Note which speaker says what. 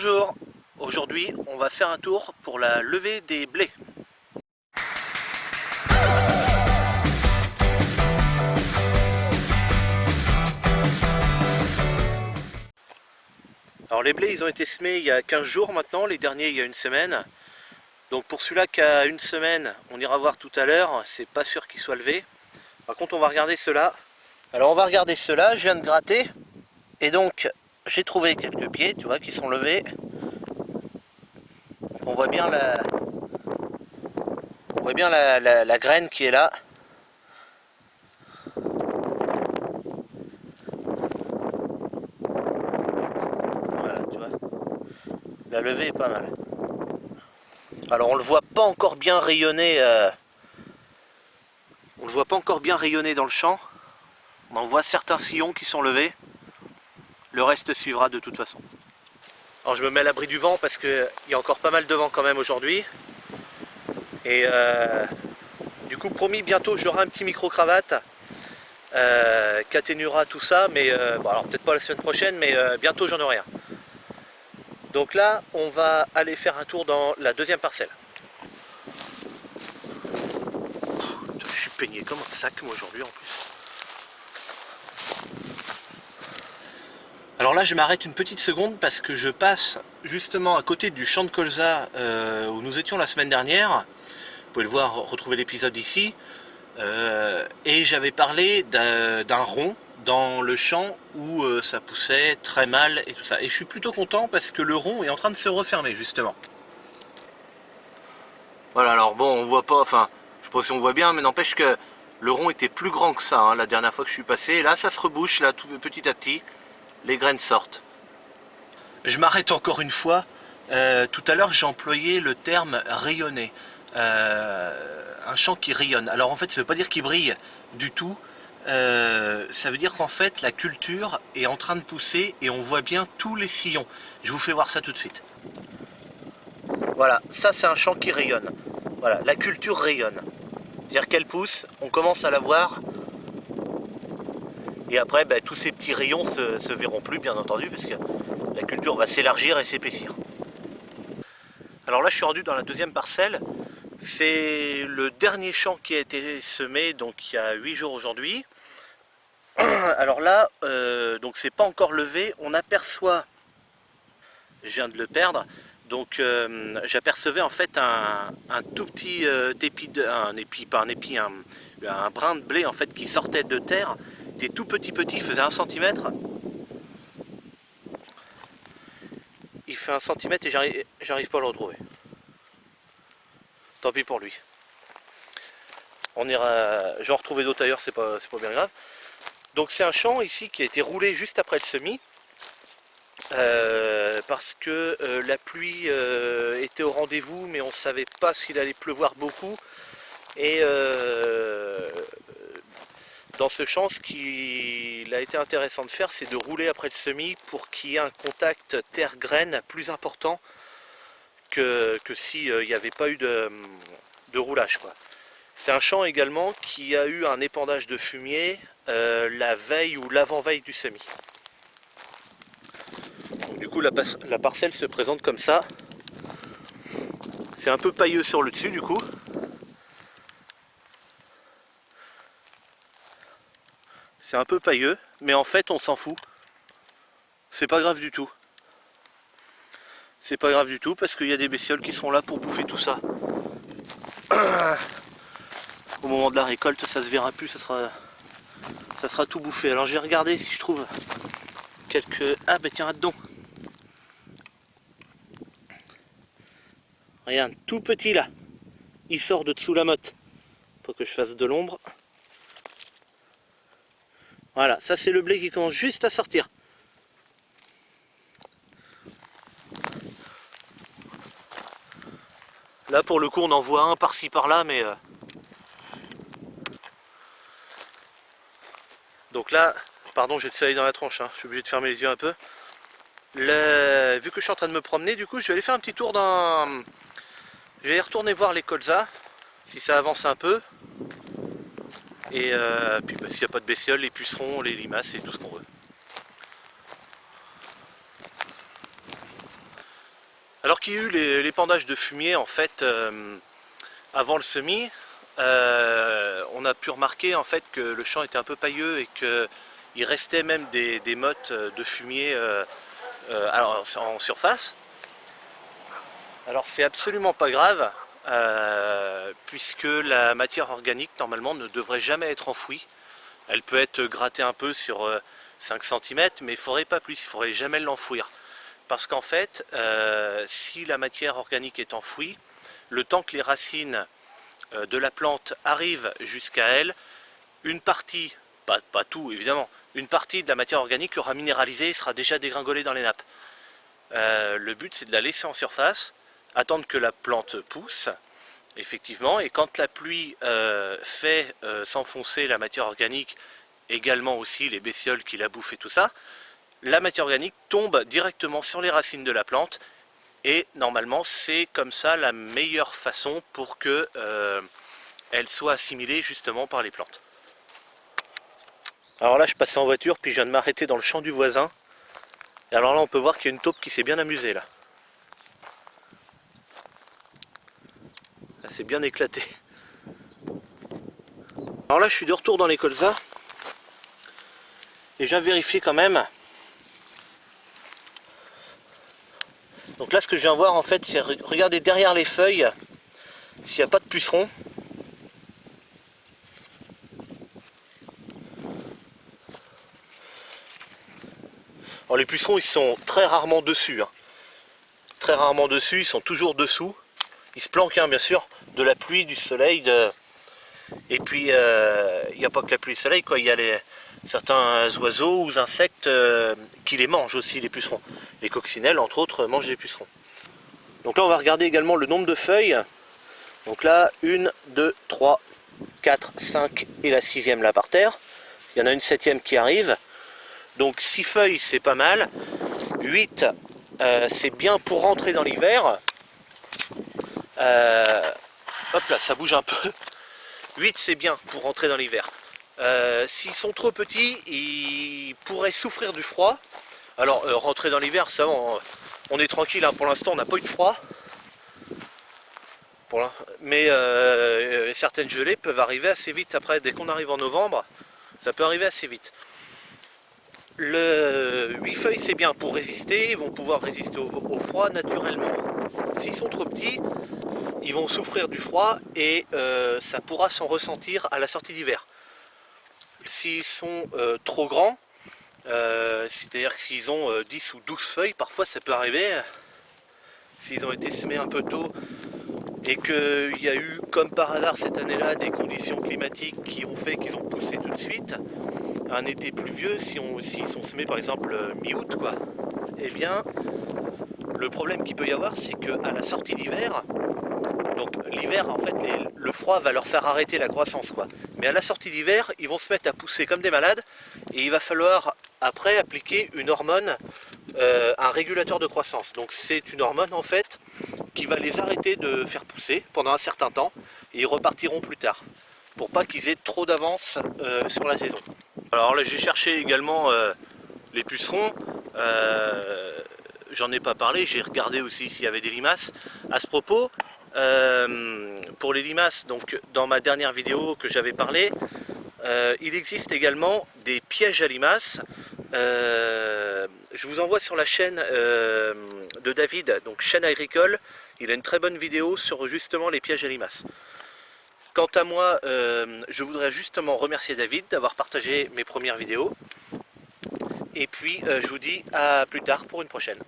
Speaker 1: Bonjour, aujourd'hui on va faire un tour pour la levée des blés. Alors les blés ils ont été semés il y a 15 jours maintenant, les derniers il y a une semaine. Donc pour celui-là qui a une semaine, on ira voir tout à l'heure, c'est pas sûr qu'il soit levé. Par contre on va regarder ceux-là. Alors on va regarder ceux-là, je viens de gratter. Et donc j'ai trouvé quelques pieds, tu vois, qui sont levés. Donc on voit bien la graine qui est là. Voilà, tu vois. La levée est pas mal. Alors on le voit pas encore bien rayonner. On le voit pas encore bien rayonner dans le champ. On en voit certains sillons qui sont levés. Le reste suivra de toute façon. Alors je me mets à l'abri du vent parce qu'il y a encore pas mal de vent quand même aujourd'hui. Et du coup promis, bientôt j'aurai un petit micro-cravate qui atténuera tout ça. Mais bon, alors peut-être pas la semaine prochaine, mais bientôt j'en aurai un. Donc là on va aller faire un tour dans la deuxième parcelle. Je suis peigné comme un sac moi aujourd'hui en plus. Alors là je m'arrête une petite seconde parce que je passe justement à côté du champ de colza où nous étions la semaine dernière. Vous pouvez le voir, retrouver l'épisode ici. Et j'avais parlé d'un rond dans le champ où ça poussait très mal et tout ça. Et je suis plutôt content parce que le rond est en train de se refermer justement. Voilà, alors bon, on voit pas, enfin, je sais pas si on voit bien, mais n'empêche que le rond était plus grand que ça, hein, la dernière fois que je suis passé. Et là, ça se rebouche, là, tout petit à petit, les graines sortent. Je m'arrête encore une fois. Tout à l'heure, j'ai employé le terme rayonner. Un champ qui rayonne. Alors en fait, ça ne veut pas dire qu'il brille du tout. Ça veut dire qu'en fait, la culture est en train de pousser et on voit bien tous les sillons. Je vous fais voir ça tout de suite. Voilà, ça c'est un champ qui rayonne. Voilà, la culture rayonne. C'est-à-dire qu'elle pousse, on commence à la voir. Et après, ben, tous ces petits rayons se verront plus, bien entendu, parce que la culture va s'élargir et s'épaissir. Alors là, je suis rendu dans la deuxième parcelle. C'est le dernier champ qui a été semé, donc il y a 8 jours aujourd'hui. Alors là, donc c'est pas encore levé. On aperçoit, je viens de le perdre, donc j'apercevais en fait un tout petit épi, un brin de blé en fait qui sortait de terre. Il était tout petit, il faisait 1 cm. Il fait 1 cm et j'arrive pas à le retrouver. Tant pis pour lui. On ira, j'en retrouverai d'autres ailleurs, c'est pas bien grave. Donc c'est un champ ici qui a été roulé juste après le semis. Parce que la pluie était au rendez-vous, mais on ne savait pas s'il allait pleuvoir beaucoup. Et dans ce champ, ce qu'il a été intéressant de faire, c'est de rouler après le semis pour qu'il y ait un contact terre-graine plus important que s'il n'y avait pas eu de roulage, quoi. C'est un champ également qui a eu un épandage de fumier la veille ou l'avant-veille du semis. Donc, du coup la parcelle se présente comme ça. C'est un peu pailleux sur le dessus du coup. C'est un peu pailleux, mais en fait on s'en fout. C'est pas grave du tout. C'est pas grave du tout parce qu'il y a des bestioles qui seront là pour bouffer tout ça. Au moment de la récolte, ça se verra plus, ça sera tout bouffé. Alors je vais regarder si je trouve quelques... Ah bah tiens, là-dedans. Regarde, tout petit là. Il sort de dessous la motte. Faut que je fasse de l'ombre. Voilà, ça c'est le blé qui commence juste à sortir. Là pour le coup on en voit un par-ci par-là, mais... Donc là, pardon, j'ai le soleil dans la tronche, hein. Je suis obligé de fermer les yeux un peu. Vu que je suis en train de me promener, du coup je vais aller faire un petit tour dans... Je vais aller retourner voir les colzas, si ça avance un peu. Et puis bah, s'il n'y a pas de bestioles, les pucerons, les limaces et tout ce qu'on veut. Alors qu'il y a eu l'épandage de fumier en fait avant le semis, on a pu remarquer en fait que le champ était un peu pailleux et qu'il restait même des mottes de fumier alors, en surface. Alors c'est absolument pas grave puisque la matière organique normalement ne devrait jamais être enfouie. Elle peut être grattée un peu sur 5 cm mais il ne faudrait pas plus, il ne faudrait jamais l'enfouir. Parce qu'en fait, si la matière organique est enfouie, le temps que les racines de la plante arrivent jusqu'à elle, une partie, pas tout évidemment, une partie de la matière organique aura minéralisé et sera déjà dégringolée dans les nappes. Le but c'est de la laisser en surface, attendre que la plante pousse, effectivement, et quand la pluie fait s'enfoncer la matière organique, également aussi les bestioles qui la bouffent et tout ça, la matière organique tombe directement sur les racines de la plante et normalement c'est comme ça la meilleure façon pour que elle soit assimilée justement par les plantes. Alors là je passais en voiture puis je viens de m'arrêter dans le champ du voisin et alors là on peut voir qu'il y a une taupe qui s'est bien amusée là. Elle s'est bien éclatée. Alors là je suis de retour dans les colzas et je viens vérifier quand même. Donc là ce que je viens voir en fait c'est regarder derrière les feuilles s'il n'y a pas de pucerons. Alors les pucerons ils sont très rarement dessus, hein. Très rarement dessus, ils sont toujours dessous. Ils se planquent hein, bien sûr de la pluie, du soleil, et puis il n'y a pas que la pluie et le soleil, quoi. Il y a certains oiseaux ou insectes qui les mangent aussi, les pucerons. Les coccinelles entre autres mangent les pucerons. Donc là on va regarder également le nombre de feuilles. Donc là 1, 2, 3, 4, 5 et la 6e là par terre. Il y en a une 7e qui arrive. Donc 6 feuilles c'est pas mal. 8 c'est bien pour rentrer dans l'hiver. Hop là ça bouge un peu. 8 c'est bien pour rentrer dans l'hiver. S'ils sont trop petits ils pourraient souffrir du froid. Alors rentrer dans l'hiver ça on est tranquille hein. Pour l'instant on n'a pas eu de froid. Mais certaines gelées peuvent arriver assez vite après. Dès qu'on arrive en novembre ça peut arriver assez vite. Le 8 feuilles c'est bien pour résister, ils vont pouvoir résister au froid naturellement. S'ils sont trop petits, ils vont souffrir du froid et ça pourra s'en ressentir à la sortie d'hiver. S'ils sont trop grands, c'est-à-dire que s'ils ont 10 ou 12 feuilles, parfois ça peut arriver, s'ils ont été semés un peu tôt et qu'il y a eu comme par hasard cette année-là des conditions climatiques qui ont fait qu'ils ont poussé tout de suite, un été pluvieux, s'ils sont semés par exemple mi-août quoi, eh bien le problème qu'il peut y avoir c'est qu'à la sortie d'hiver, donc l'hiver en fait le froid va leur faire arrêter la croissance quoi, mais à la sortie d'hiver ils vont se mettre à pousser comme des malades et il va falloir après appliquer une hormone, un régulateur de croissance. Donc c'est une hormone en fait qui va les arrêter de faire pousser pendant un certain temps et ils repartiront plus tard pour pas qu'ils aient trop d'avance sur la saison. Alors là j'ai cherché également les pucerons, j'en ai pas parlé, j'ai regardé aussi s'il y avait des limaces. À ce propos, pour les limaces, donc dans ma dernière vidéo que j'avais parlé, il existe également des pièges à limaces. Je vous envoie sur la chaîne de David, donc chaîne agricole, il a une très bonne vidéo sur justement les pièges à limaces. Quant à moi, je voudrais justement remercier David d'avoir partagé mes premières vidéos. Et puis je vous dis à plus tard pour une prochaine.